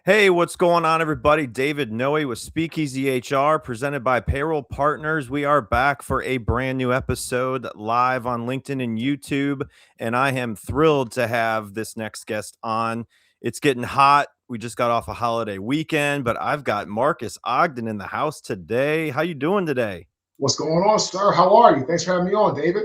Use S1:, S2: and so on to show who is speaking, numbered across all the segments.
S1: Hey, what's going on, everybody? David Noe with SpeakEasy HR, presented by Payroll Partners. We are back for a brand new episode live on LinkedIn and YouTube, and I am thrilled to have this next guest on. It's getting hot. We just got off a holiday weekend, but I've got Marques Ogden in the house today. How you doing today?
S2: What's going on, sir? How are you? Thanks for having me on, David.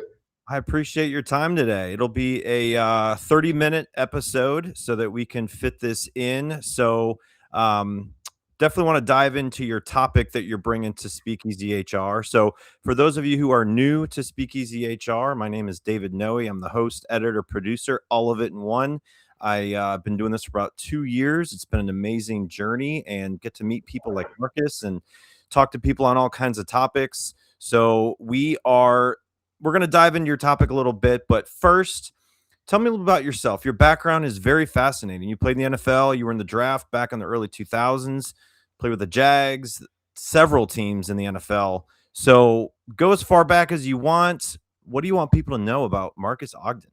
S1: I appreciate your time today. It'll be a 30-minute episode so that we can fit this in. So um, definitely want to dive into your topic that you're bringing to Speakeasy HR. So for those of you who are new to Speakeasy HR, my name is David Noe. I'm the host, editor, producer, all of it in one. I've been doing this for about 2 years. It's been an amazing journey and get to meet people like Marques and talk to people on all kinds of topics. So we're going to dive into your topic a little bit, but first, tell me a little about yourself. Your background is very fascinating. You played in the NFL, you were in the draft back in the early 2000s, played with the Jags, several teams in the NFL. So go as far back as you want. What do you want people to know about Marques Ogden?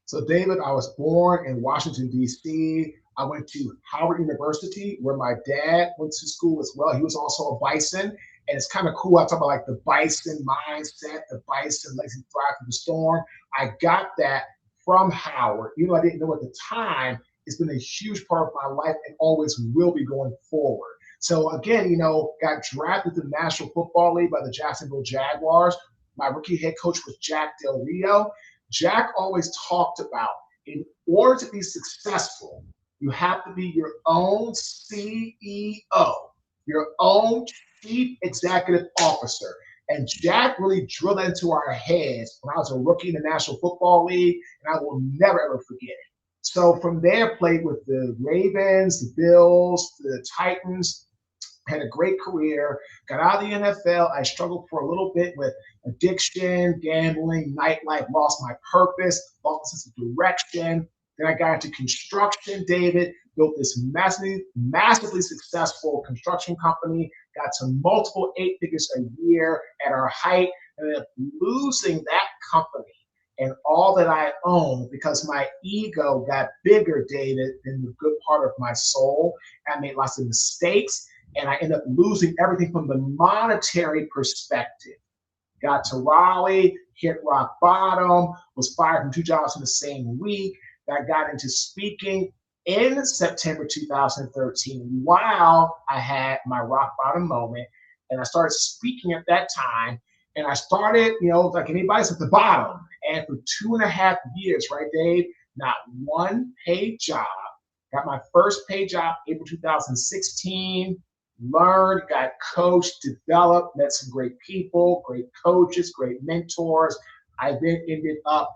S2: So, David, I was born in Washington, D.C. I went to Howard University, where my dad went to school as well. He was also a Bison. And it's kind of cool. I talk about like the Bison mindset, the Bison lazy thrive through the storm. I got that from Howard. Even though I didn't know at the time, it's been a huge part of my life and always will be going forward. So again, got drafted to the National Football League by the Jacksonville Jaguars. My rookie head coach was Jack Del Rio. Jack always talked about, in order to be successful, you have to be your own CEO, your own chief executive officer. And Jack really drilled into our heads when I was a rookie in the National Football League, and I will never, ever forget it. So from there, played with the Ravens, the Bills, the Titans, had a great career, got out of the NFL. I struggled for a little bit with addiction, gambling, nightlife, lost my purpose, lost sense of direction. Then I got into construction, David, built this massively successful construction company, got to multiple 8 figures a year at our height, and ended up losing that company and all that I owned because my ego got bigger, David, than the good part of my soul. I made lots of mistakes, and I ended up losing everything from the monetary perspective. Got to Raleigh, hit rock bottom, was fired from 2 jobs in the same week. I got into speaking in September 2013 while I had my rock bottom moment. And I started speaking at that time. And I started, like anybody's at the bottom. And for 2.5 years, right, Dave, not one paid job. Got my first paid job April 2016. Learned, got coached, developed, met some great people, great coaches, great mentors. I then ended up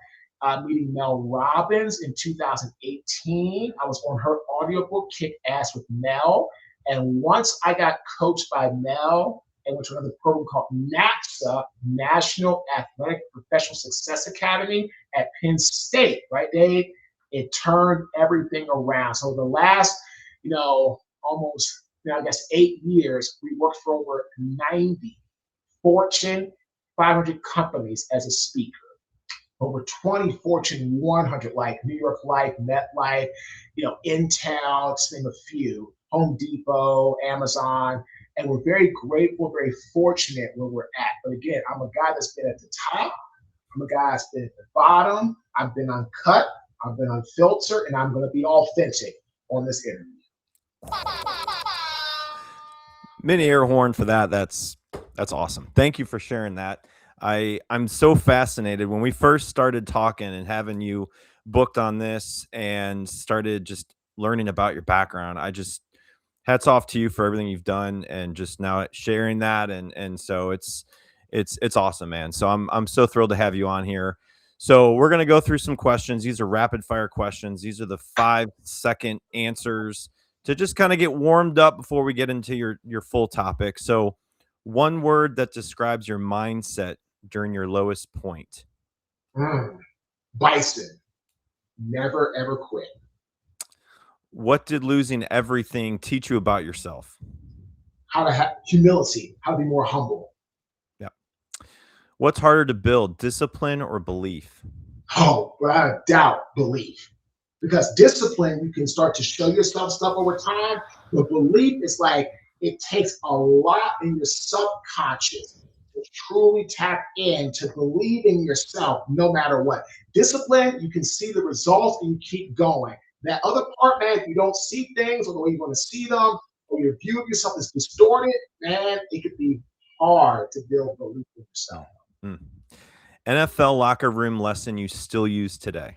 S2: meeting Mel Robbins in 2018. I was on her audiobook, Kick Ass with Mel. And once I got coached by Mel and went to another program called NAPSA, National Athletic Professional Success Academy at Penn State, right, Dave? It turned everything around. So the last, almost, I guess 8 years, we worked for over 90 Fortune 500 companies as a speaker. Over 20 Fortune 100, like New York Life, MetLife, Intel, to name a few, Home Depot, Amazon. And we're very grateful, very fortunate where we're at. But again, I'm a guy that's been at the top. I'm a guy that's been at the bottom. I've been uncut. I've been unfiltered. And I'm going to be authentic on this interview.
S1: Mini air horn for that. That's awesome. Thank you for sharing that. I'm so fascinated when we first started talking and having you booked on this and started just learning about your background. I just hats off to you for everything you've done and just now sharing that. And so it's awesome, man. So I'm so thrilled to have you on here. So we're going to go through some questions. These are rapid fire questions. These are the 5-second answers to just kind of get warmed up before we get into your full topic. So one word that describes your mindset during your lowest point.
S2: Bison. Never, ever quit.
S1: What did losing everything teach you about yourself?
S2: How to have humility, how to be more humble.
S1: Yeah. What's harder to build, discipline or belief?
S2: Oh, without a doubt, belief. Because discipline, you can start to show yourself stuff over time, but belief is like it takes a lot in your subconscious to truly tap in to believe in yourself no matter what. Discipline, you can see the results and you keep going. That other part, man, if you don't see things or the way you want to see them, or your view of yourself is distorted, man, it could be hard to build belief in yourself.
S1: Mm. NFL locker room lesson you still use today.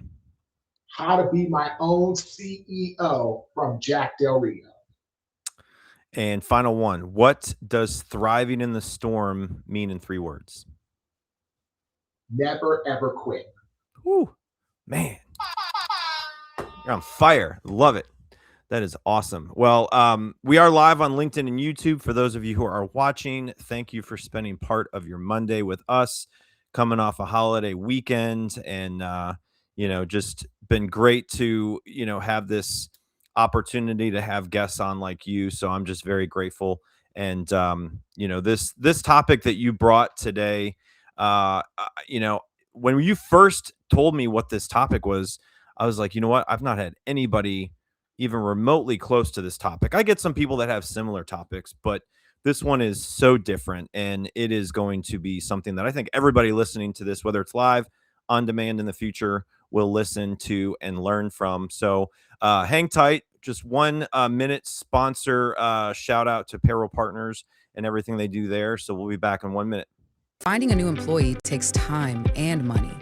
S2: How to be my own CEO from Jack Del Rio.
S1: And final one, what does thriving in the storm mean in 3 words?
S2: Never ever quit.
S1: Whoo, man, you're on fire. Love it. That is awesome. Well, we are live on LinkedIn and YouTube. For those of you who are watching, thank you for spending part of your Monday with us, coming off a holiday weekend, and just been great to have this opportunity to have guests on like you. So I'm just very grateful. And this topic that you brought today, when you first told me what this topic was, I was like, you know what? I've not had anybody even remotely close to this topic. I get some people that have similar topics, but this one is so different, and it is going to be something that I think everybody listening to this, whether it's live, on demand in the future, will listen to and learn from. So hang tight. Just 1 minute sponsor shout out to Payroll Partners and everything they do there. So we'll be back in 1 minute.
S3: Finding a new employee takes time and money.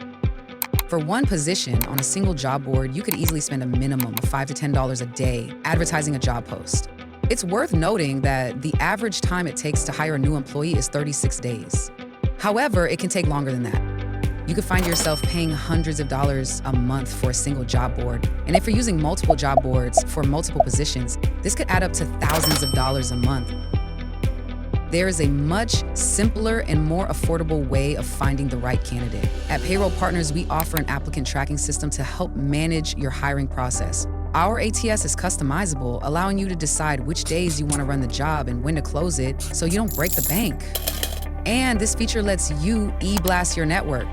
S3: For one position on a single job board, you could easily spend a minimum of $5 to $10 a day advertising a job post. It's worth noting that the average time it takes to hire a new employee is 36 days. However, it can take longer than that. You could find yourself paying hundreds of dollars a month for a single job board. And if you're using multiple job boards for multiple positions, this could add up to thousands of dollars a month. There is a much simpler and more affordable way of finding the right candidate. At Payroll Partners, we offer an applicant tracking system to help manage your hiring process. Our ATS is customizable, allowing you to decide which days you want to run the job and when to close it so you don't break the bank. And this feature lets you e-blast your network,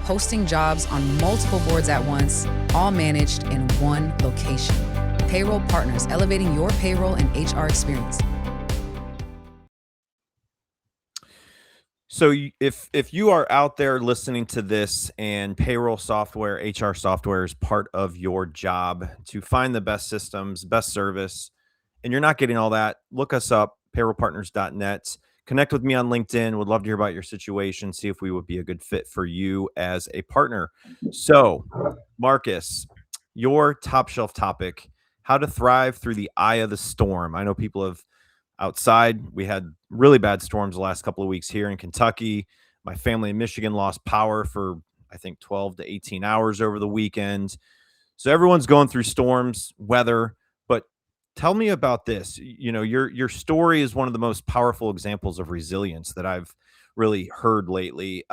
S3: posting jobs on multiple boards at once, all managed in one location. Payroll Partners, elevating your payroll and HR experience.
S1: So if you are out there listening to this and payroll software, HR software is part of your job to find the best systems, best service, and you're not getting all that, look us up, payrollpartners.net. Connect with me on LinkedIn. Would love to hear about your situation, see if we would be a good fit for you as a partner. So, Marques, your top shelf topic, how to thrive through the eye of the storm. I know people have outside. We had really bad storms the last couple of weeks here in Kentucky. My family in Michigan lost power for, I think, 12 to 18 hours over the weekend. So everyone's going through storms, weather, but tell me about this. Your story is one of the most powerful examples of resilience that I've really heard lately.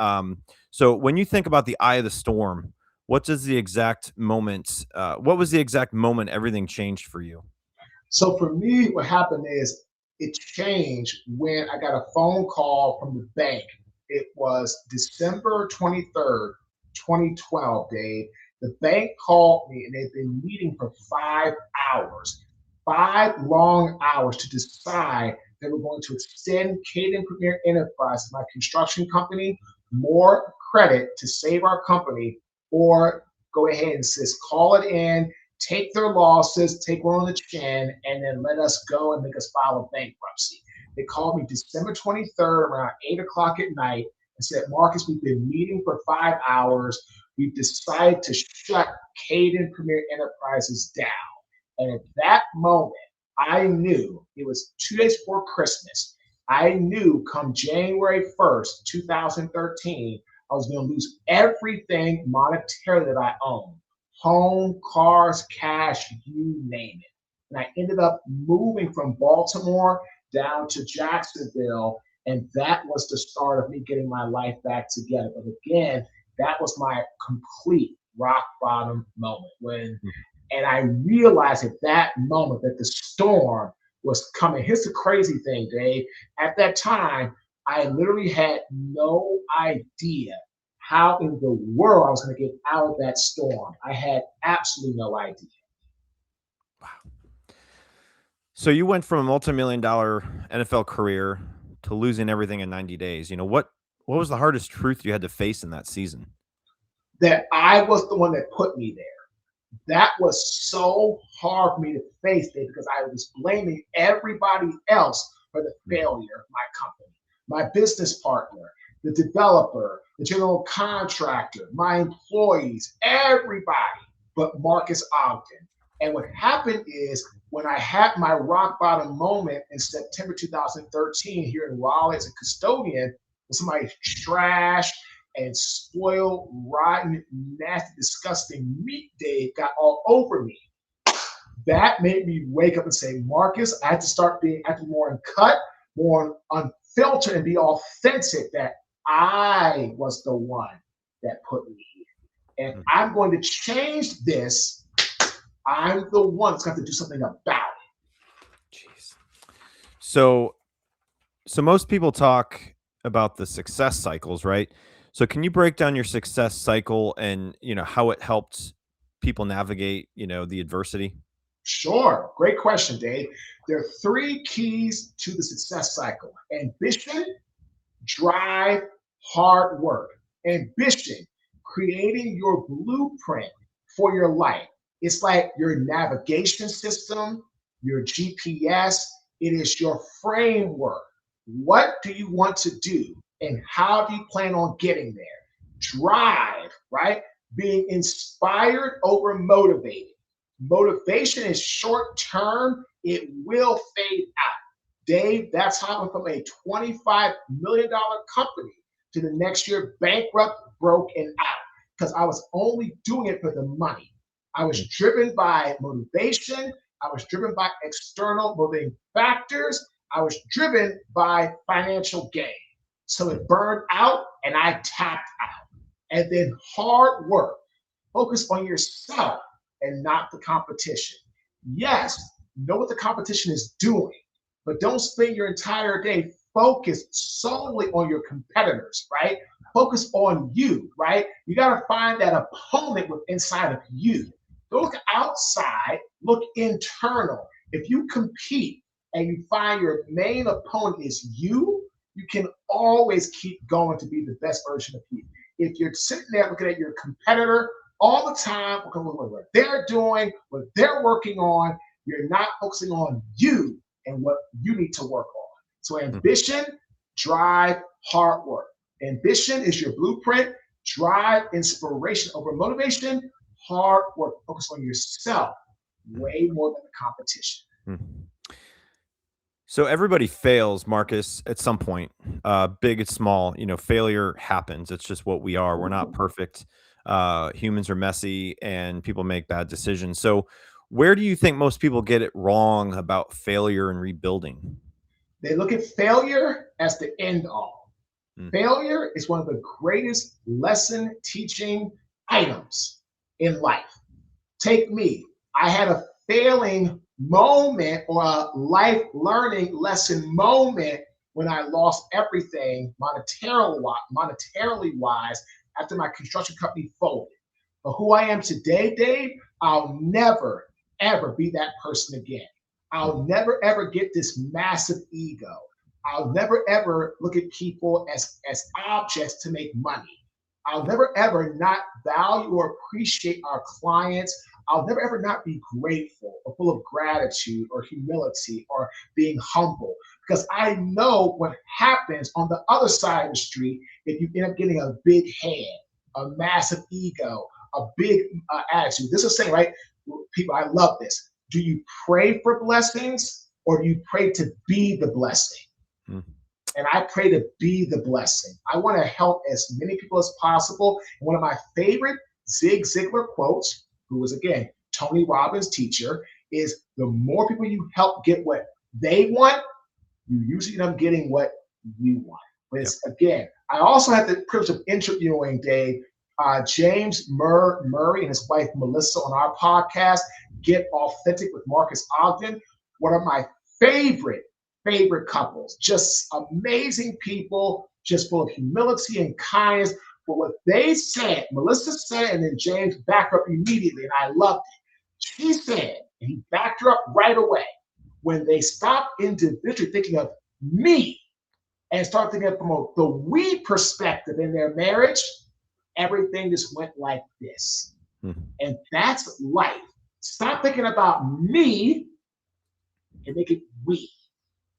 S1: So when you think about the eye of the storm, what was the exact moment everything changed for you?
S2: So for me, what happened is it changed when I got a phone call from the bank. It was December 23rd, 2012, Dave. The bank called me and they've been meeting for 5 hours, 5 long hours to decide they were going to extend Caden Premier Enterprise, my construction company, more credit to save our company, or go ahead and just call it in, take their losses, take one on the chin, and then let us go and make us file a bankruptcy. They called me December 23rd around 8 o'clock at night and said, Marques, we've been meeting for 5 hours. We've decided to shut Caden Premier Enterprises down. And at that moment, I knew it was 2 days before Christmas. I knew come January 1st, 2013, I was going to lose everything monetary that I owned. Home, cars, cash, you name it. And I ended up moving from Baltimore down to Jacksonville. And that was the start of me getting my life back together. But again, that was my complete rock bottom moment and I realized at that moment that the storm was coming. Here's the crazy thing, Dave. At that time, I literally had no idea how in the world I was going to get out of that storm. I had absolutely no idea.
S1: So you went from a multi-million dollar NFL career to losing everything in 90 days. What was the hardest truth you had to face in that season?
S2: That I was the one that put me there. That was so hard for me to face it because I was blaming everybody else for the failure of my company, my business partner, the developer, the general contractor, my employees, everybody but Marques Ogden. And what happened is when I had my rock bottom moment in September 2013 here in Raleigh as a custodian, with somebody trashed and spoiled, rotten, nasty, disgusting meat Dave got all over me. That made me wake up and say, Marques, I had to start being acting more uncut, more unfiltered, and be authentic that I was the one that put me here. And I'm going to change this. I'm the one that's going to have to do something about it.
S1: Jeez. So most people talk about the success cycles, right? So can you break down your success cycle and, how it helped people navigate, the adversity?
S2: Sure. Great question, Dave. There are three keys to the success cycle: ambition, drive, hard work. Ambition, creating your blueprint for your life. It's like your navigation system, your GPS. It is your framework. What do you want to do? And how do you plan on getting there? Drive, right? Being inspired over motivated. Motivation is short term, it will fade out. Dave, that's how I went from a $25 million company to the next year bankrupt, broke, and out because I was only doing it for the money. I was driven by motivation. I was driven by external motivating factors. I was driven by financial gain. So it burned out and I tapped out. And then hard work. Focus on yourself and not the competition. Yes, know what the competition is doing, but don't spend your entire day focused solely on your competitors, right? Focus on you, right? You got to find that opponent with inside of you. Don't look outside, look internal. If you compete and you find your main opponent is you, you can always keep going to be the best version of you. If you're sitting there looking at your competitor all the time, what they're doing, what they're working on, you're not focusing on you and what you need to work on. So ambition, drive, hard work. Ambition is your blueprint. Drive, inspiration over motivation. Hard work, focus on yourself way more than the competition.
S1: So everybody fails, Marques, at some point, big and small. Failure happens. It's just what we are. We're not perfect. Humans are messy, and people make bad decisions. So, where do you think most people get it wrong about failure and rebuilding?
S2: They look at failure as the end all. Failure is one of the greatest lesson teaching items in life. Take me. I had a failing moment or a life learning lesson moment when I lost everything monetarily wise after my construction company folded. But who I am today, Dave, I'll never, ever be that person again. I'll never, ever get this massive ego. I'll never, ever look at people as objects to make money. I'll never, ever not value or appreciate our clients. I'll never, ever not be grateful or full of gratitude or humility or being humble because I know what happens on the other side of the street if you end up getting a big head, a massive ego, a big attitude. This is saying, right? People, I love this. Do you pray for blessings or do you pray to be the blessing? And I pray to be the blessing. I want to help as many people as possible. And one of my favorite Zig Ziglar quotes, who was, again, Tony Robbins' teacher, is the more people you help get what they want, you usually end up getting what you want. But it's, again, I also had the privilege of interviewing Dave, James Murray and his wife Melissa on our podcast, Get Authentic with Marques Ogden, one of my favorite couples, just amazing people, just full of humility and kindness. But what they said, Melissa said, and then James backed up immediately, and I loved it. She said, and he backed her up right away, when they stop individually thinking of me and start thinking from the we perspective in their marriage, everything just went like this. And that's life. Stop thinking about me and make it we.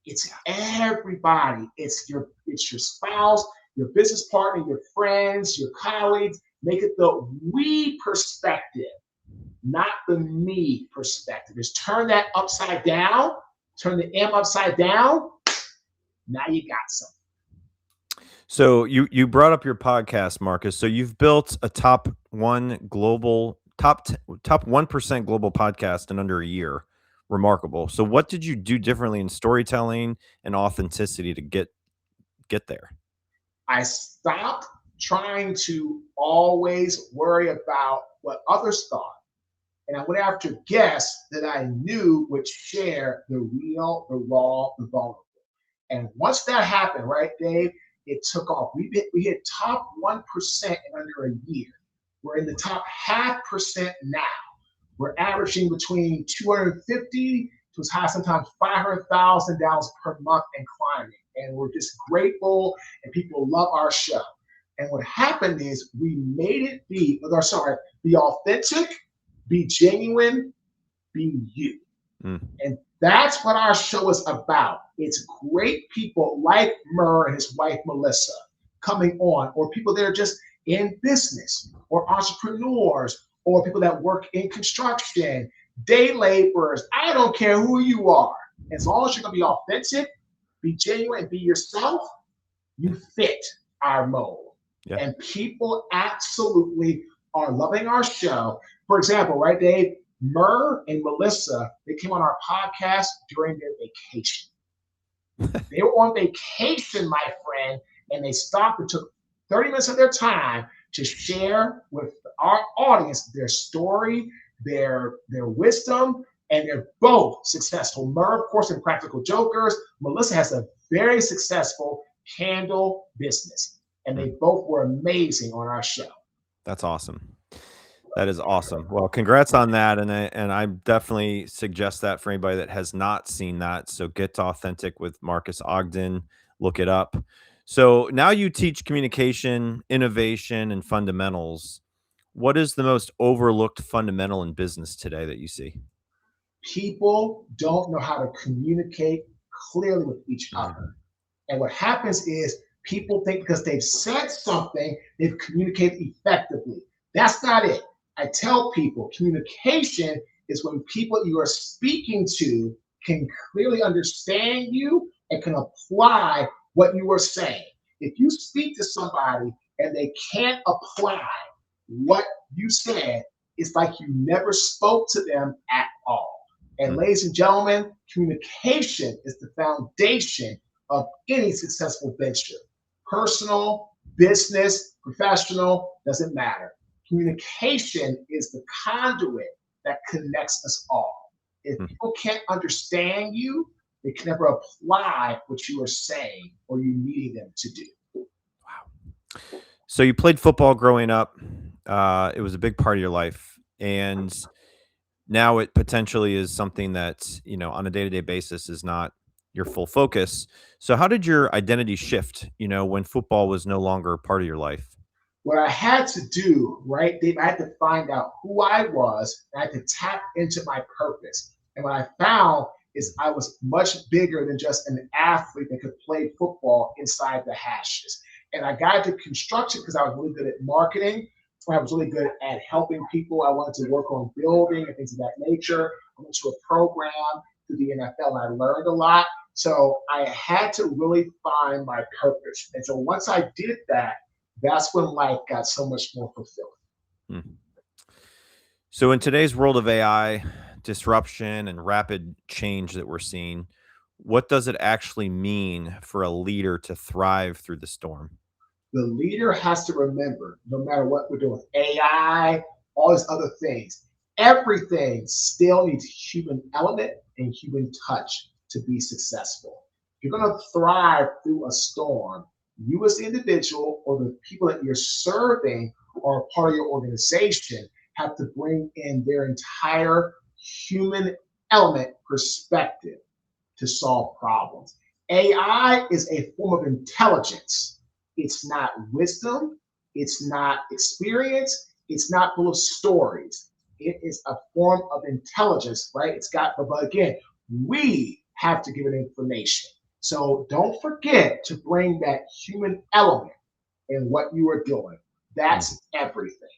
S2: It's everybody. It's your spouse, your business partner, your friends, your colleagues. Make it the we perspective, not the me perspective. Just turn that upside down, turn the M upside down. Now you got something.
S1: So you brought up your podcast, Marques. So you've built a top 1% global podcast in under a year. Remarkable. So what did you do differently in storytelling and authenticity to get there?
S2: I stopped trying to always worry about what others thought. And I went after guests that I knew would share the real, the raw, the vulnerable. And once that happened, right, Dave, it took off. We hit top 1% in under a year. We're in the top 0.5% now. We're averaging between 250 to as high as sometimes $500,000 per month and climbing. And we're just grateful, and people love our show. And what happened is we made it be authentic, be genuine, be you. And that's what our show is about. It's great people like Murr and his wife, Melissa, coming on, or people that are just in business, or entrepreneurs, or people that work in construction, day laborers. I don't care who you are. As long as you're going to be authentic, be genuine, and be yourself, you fit our mold. Yeah. And people absolutely are loving our show. For example, right, Dave, Murr and Melissa, they came on our podcast during their vacation. They were on vacation, my friend, and they stopped and took 30 minutes of their time to share with our audience their story, their wisdom, and they're both successful. Murr, of course, in Practical Jokers. Melissa has a very successful candle business, and they both were amazing on our show.
S1: That's awesome. That is awesome. Well, congrats on that. And I definitely suggest that for anybody that has not seen that. So Get Authentic with Marques Ogden, look it up. So now you teach communication, innovation, and fundamentals. What is the most overlooked fundamental in business today that you see?
S2: People don't know how to communicate clearly with each other. And what happens is people think because they've said something, they've communicated effectively. That's not it. I tell people communication is when people you are speaking to can clearly understand you and can apply what you are saying. If you speak to somebody and they can't apply what you said, it's like you never spoke to them at all. And ladies and gentlemen, communication is the foundation of any successful venture. Personal, business, professional, doesn't matter. Communication is the conduit that connects us all. If people can't understand you, they can never apply what you are saying or you needing them to do.
S1: Wow. So you played football growing up. It was a big part of your life. And now it potentially is something that, on a day-to-day basis is not your full focus. So how did your identity shift, when football was no longer part of your life?
S2: What I had to do, right, Dave, I had to find out who I was, and I had to tap into my purpose. And what I found is I was much bigger than just an athlete that could play football inside the hashes. And I got into construction because I was really good at marketing. I was really good at helping people. I wanted to work on building and things of that nature. I went to a program through the NFL, and I learned a lot. So I had to really find my purpose. And so once I did that, that's when life got so much more fulfilling.
S1: So in today's world of AI, disruption and rapid change that we're seeing, what does it actually mean for a leader to thrive through the storm?
S2: The leader has to remember, no matter what we're doing, AI, all these other things, everything still needs human element and human touch to be successful. If you're going to thrive through a storm, you as the individual or the people that you're serving or part of your organization have to bring in their entire human element perspective. to solve problems. AI is a form of intelligence. It's not wisdom. It's not experience. It's not full of stories. It is a form of intelligence, right? But again, we have to give it information. So don't forget to bring that human element in what you are doing. That's everything.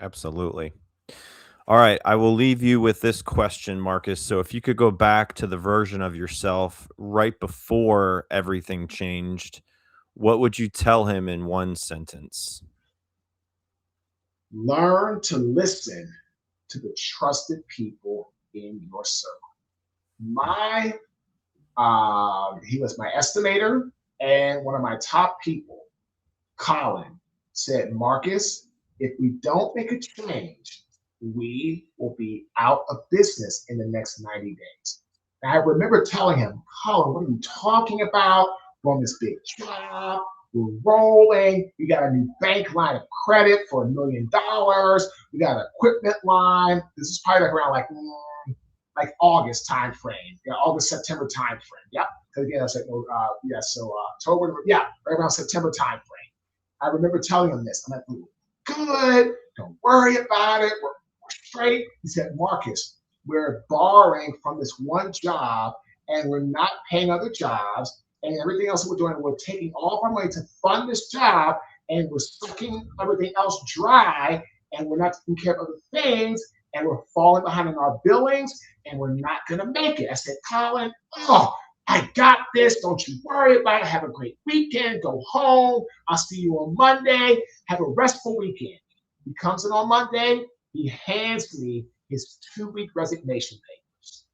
S1: Absolutely. All right, I will leave you with this question, Marques. So if you could go back to the version of yourself right before everything changed, what would you tell him in one sentence?
S2: Learn to listen to the trusted people in your circle. He was my estimator, and one of my top people, Colin, said, Marques, if we don't make a change, we will be out of business in the next 90 days. And I remember telling him, Colin, what are you talking about? We're on this big job. We're rolling. We got a new bank line of credit for $1 million. We got an equipment line. This is probably like around like August time frame, August, September time frame. Yep. Because again, I was like, October, right around September time frame. I remember telling him this. I'm like, good, don't worry about it. We're straight. He said, Marques, we're borrowing from this one job and we're not paying other jobs and everything else that we're doing. We're taking all of our money to fund this job and we're sucking everything else dry and we're not taking care of other things and we're falling behind on our billings and we're not going to make it. I said, Colin, I got this. Don't you worry about it. Have a great weekend. Go home. I'll see you on Monday. Have a restful weekend. He comes in on Monday. He hands me his 2-week resignation papers.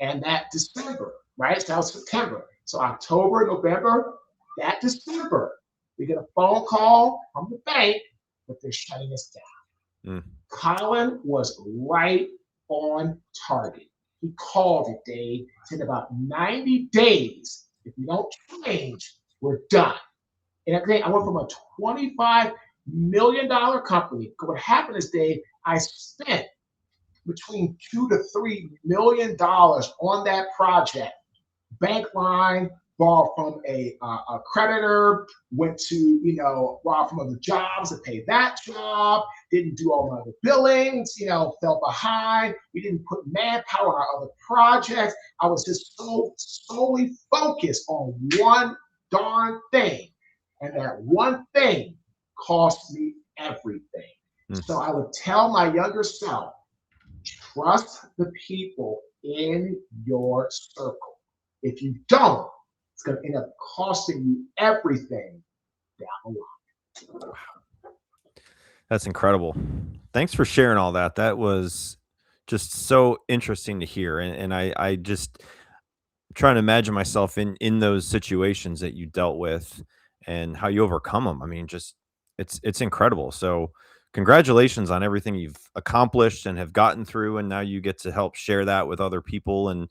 S2: And that December, right? So that was September. So October, November, that December, we get a phone call from the bank that they're shutting us down. Colin was right on target. He called it, Dave, said about 90 days. If we don't change, we're done. And I went from a $25 million company. What happened is, Dave, I spent between $2 to $3 million on that project. Bank line, borrowed from a creditor, went to, borrowed from other jobs to pay that job, didn't do all my other billings, fell behind. We didn't put manpower on our other projects. I was just so solely focused on one darn thing. And that one thing cost me everything. So I would tell my younger self, trust the people in your circle. If you don't, it's going to end up costing you everything down the line.
S1: That's incredible. Thanks for sharing all that. That was just so interesting to hear. And I just trying to imagine myself in those situations that you dealt with and how you overcome them. I mean, just it's incredible. So congratulations on everything you've accomplished and have gotten through. And now you get to help share that with other people and,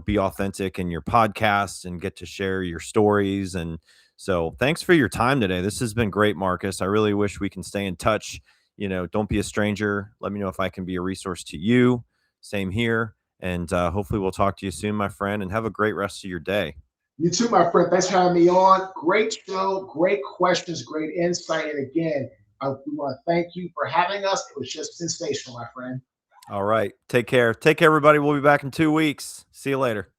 S1: be authentic in your podcast and get to share your stories. And so thanks for your time today. This has been great, Marques. I really wish we can stay in touch. Don't be a stranger. Let me know if I can be a resource to you. Same here. And hopefully we'll talk to you soon, my friend, and have a great rest of your day.
S2: You too, my friend. Thanks for having me on. Great show, great questions, great insight. And again, we want to thank you for having us. It was just sensational, my friend.
S1: All right. Take care. Take care, everybody. We'll be back in 2 weeks. See you later.